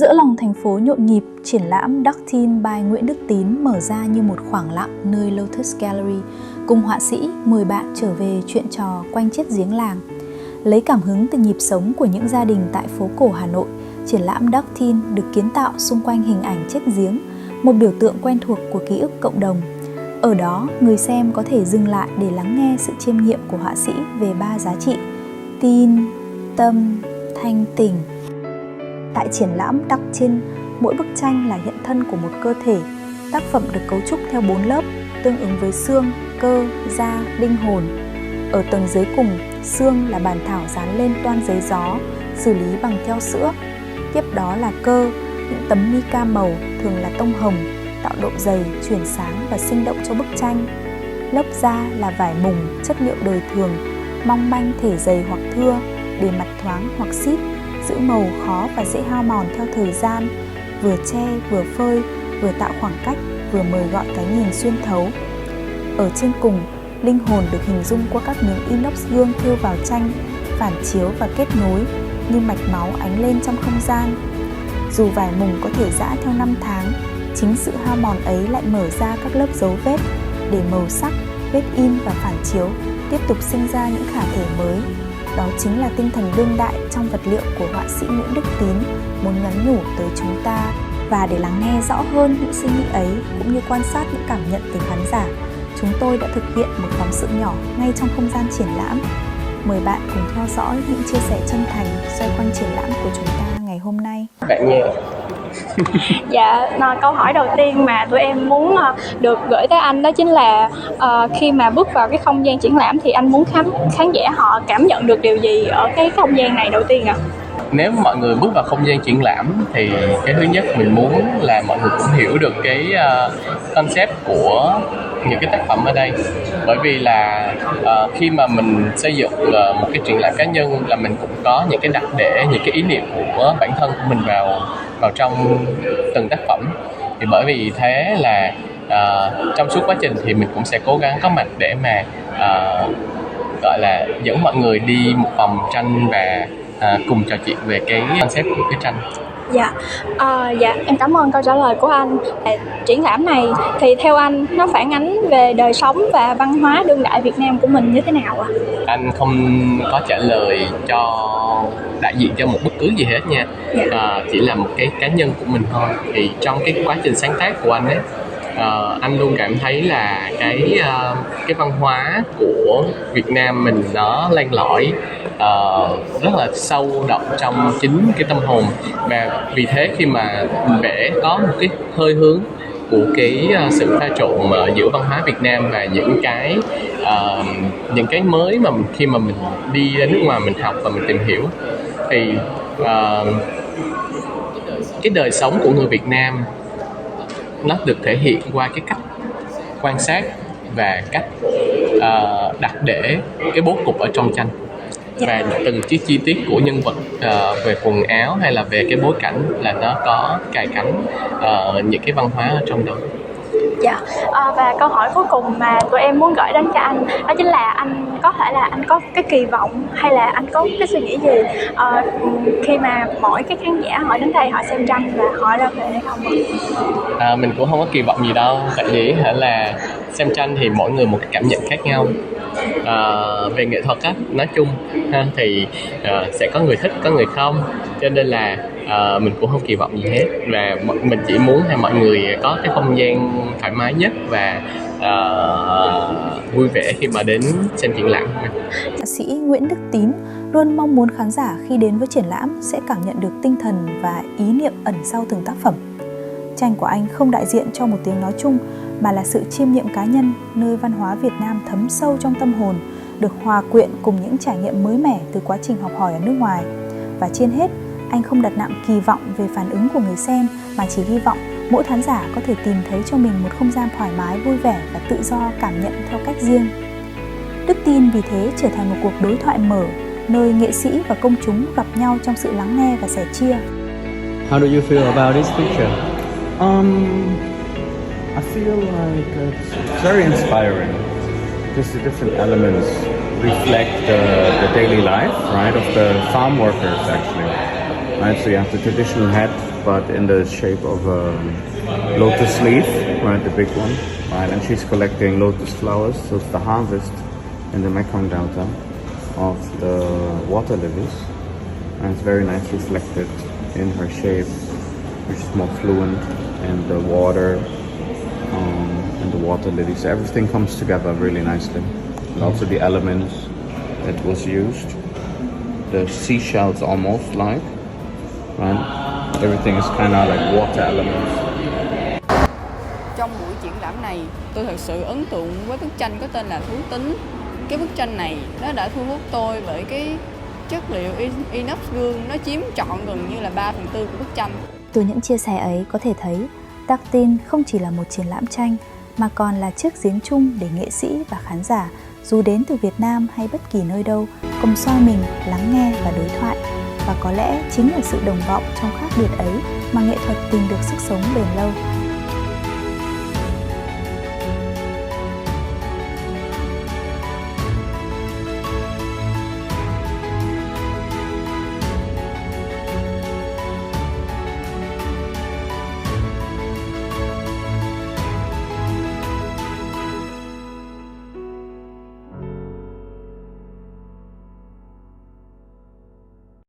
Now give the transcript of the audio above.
Giữa lòng thành phố nhộn nhịp, triển lãm Dark Teen by Nguyễn Đức Tín mở ra như một khoảng lặng nơi Lotus Gallery, cùng họa sĩ mời bạn trở về chuyện trò quanh chiếc giếng làng. Lấy cảm hứng từ nhịp sống của những gia đình tại phố cổ Hà Nội, triển lãm Dark Teen được kiến tạo xung quanh hình ảnh chiếc giếng, một biểu tượng quen thuộc của ký ức cộng đồng. Ở đó, người xem có thể dừng lại để lắng nghe sự chiêm nghiệm của họa sĩ về 3 giá trị: tin, tâm, thanh tỉnh. Tại triển lãm Dark Teen, mỗi bức tranh là hiện thân của một cơ thể. Tác phẩm được cấu trúc theo 4 lớp, tương ứng với xương, cơ, da, linh hồn. Ở tầng dưới cùng, xương là bản thảo dán lên toan giấy gió, xử lý bằng keo sữa. Tiếp đó là cơ, những tấm mica màu, thường là tông hồng, tạo độ dày, chuyển sáng và sinh động cho bức tranh. Lớp da là vải mùng, chất liệu đời thường, mong manh thể dày hoặc thưa, bề mặt thoáng hoặc xít, giữ màu khó và dễ hao mòn theo thời gian, vừa che vừa phơi, vừa tạo khoảng cách, vừa mời gọi cái nhìn xuyên thấu. Ở trên cùng, linh hồn được hình dung qua các miếng inox gương thêu vào tranh, phản chiếu và kết nối như mạch máu ánh lên trong không gian. Dù vải mùng có thể giã theo năm tháng, chính sự hao mòn ấy lại mở ra các lớp dấu vết để màu sắc, vết in và phản chiếu tiếp tục sinh ra những khả thể mới. Đó chính là tinh thần đương đại trong vật liệu của họa sĩ Nguyễn Đức Tín muốn nhắn nhủ tới chúng ta. Và để lắng nghe rõ hơn những suy nghĩ ấy cũng như quan sát những cảm nhận từ khán giả, chúng tôi đã thực hiện một phóng sự nhỏ ngay trong không gian triển lãm. Mời bạn cùng theo dõi những chia sẻ chân thành xoay quanh triển lãm của chúng ta ngày hôm nay. Bạn nha. Dạ, câu hỏi đầu tiên mà tụi em muốn được gửi tới anh đó chính là khi mà bước vào cái không gian triển lãm thì anh muốn khán giả họ cảm nhận được điều gì ở cái không gian này đầu tiên ạ? Nếu mọi người bước vào không gian triển lãm thì cái thứ nhất mình muốn là mọi người cũng hiểu được cái concept của những cái tác phẩm ở đây. Bởi vì là khi mà mình xây dựng một cái triển lãm cá nhân là mình cũng có những cái đặt để những cái ý niệm của bản thân của mình vào trong từng tác phẩm. Thì bởi vì thế là trong suốt quá trình thì mình cũng sẽ cố gắng có mặt để mà gọi là dẫn mọi người đi một vòng tranh và cùng trò chuyện về cái concept của cái tranh. Dạ, em cảm ơn câu trả lời của anh. Triển lãm này thì theo anh nó phản ánh về đời sống và văn hóa đương đại Việt Nam của mình như thế nào ạ? Anh không có trả lời cho đại diện cho một bất cứ gì hết nha. Chỉ là một cái cá nhân của mình thôi. Thì trong cái quá trình sáng tác của anh ấy, anh luôn cảm thấy là cái văn hóa của Việt Nam mình nó len lỏi rất là sâu đậm trong chính cái tâm hồn. Và vì thế khi mà mình vẽ có một cái hơi hướng của cái sự pha trộn giữa văn hóa Việt Nam và những cái mới mà khi mà mình đi ra nước ngoài mình học và mình tìm hiểu, thì cái đời sống của người Việt Nam nó được thể hiện qua cái cách quan sát và cách đặt để cái bố cục ở trong tranh. Và từng chi tiết của nhân vật về quần áo hay là về cái bối cảnh là nó có cài cắm những cái văn hóa ở trong đó. Dạ, và câu hỏi cuối cùng mà tụi em muốn gửi đến cho anh đó chính là anh có cái kỳ vọng hay là anh có cái suy nghĩ gì khi mà mỗi cái khán giả họ đến đây họ xem tranh và họ ra về đây không? Mình cũng không có kỳ vọng gì đâu, tại vì là xem tranh thì mỗi người một cái cảm nhận khác nhau. Về nghệ thuật á, nói chung thì sẽ có người thích, có người không, cho nên là mình cũng không kỳ vọng gì hết, và mình chỉ muốn là mọi người có cái không gian thoải mái nhất và vui vẻ khi mà đến xem triển lãm. Họa sĩ Nguyễn Đức Tín luôn mong muốn khán giả khi đến với triển lãm sẽ cảm nhận được tinh thần và ý niệm ẩn sau từng tác phẩm. Tranh của anh không đại diện cho một tiếng nói chung mà là sự chiêm nghiệm cá nhân, nơi văn hóa Việt Nam thấm sâu trong tâm hồn, được hòa quyện cùng những trải nghiệm mới mẻ từ quá trình học hỏi ở nước ngoài. Và trên hết, anh không đặt nặng kỳ vọng về phản ứng của người xem mà chỉ hy vọng mỗi khán giả có thể tìm thấy cho mình một không gian thoải mái, vui vẻ và tự do cảm nhận theo cách riêng. Đức Tin vì thế trở thành một cuộc đối thoại mở, nơi nghệ sĩ và công chúng gặp nhau trong sự lắng nghe và sẻ chia. How do you feel about this picture? I feel like it's very inspiring because the different elements reflect the daily life, right, of the farm workers actually. Right, so you have the traditional hat, but in the shape of a lotus leaf, right, the big one. Right, and she's collecting lotus flowers, so it's the harvest in the Mekong Delta of the water lilies, and it's very nice reflected in her shape, which is more fluent, and the water and the water lilies. So everything comes together really nicely, and also the elements that was used, the seashells almost like, right? Everything is kind of like water elements. Trong buổi triển lãm này, tôi thật sự ấn tượng với bức tranh có tên là Thú Tính. Cái bức tranh này nó đã thu hút tôi bởi cái chất liệu inox gương, nó chiếm trọn gần như là 3/4 của bức tranh. Từ những chia sẻ ấy có thể thấy Dark Tin không chỉ là một triển lãm tranh mà còn là chiếc giếng chung để nghệ sĩ và khán giả dù đến từ Việt Nam hay bất kỳ nơi đâu cùng soi mình, lắng nghe và đối thoại. Và có lẽ chính là sự đồng vọng trong khác biệt ấy mà nghệ thuật tìm được sức sống bền lâu.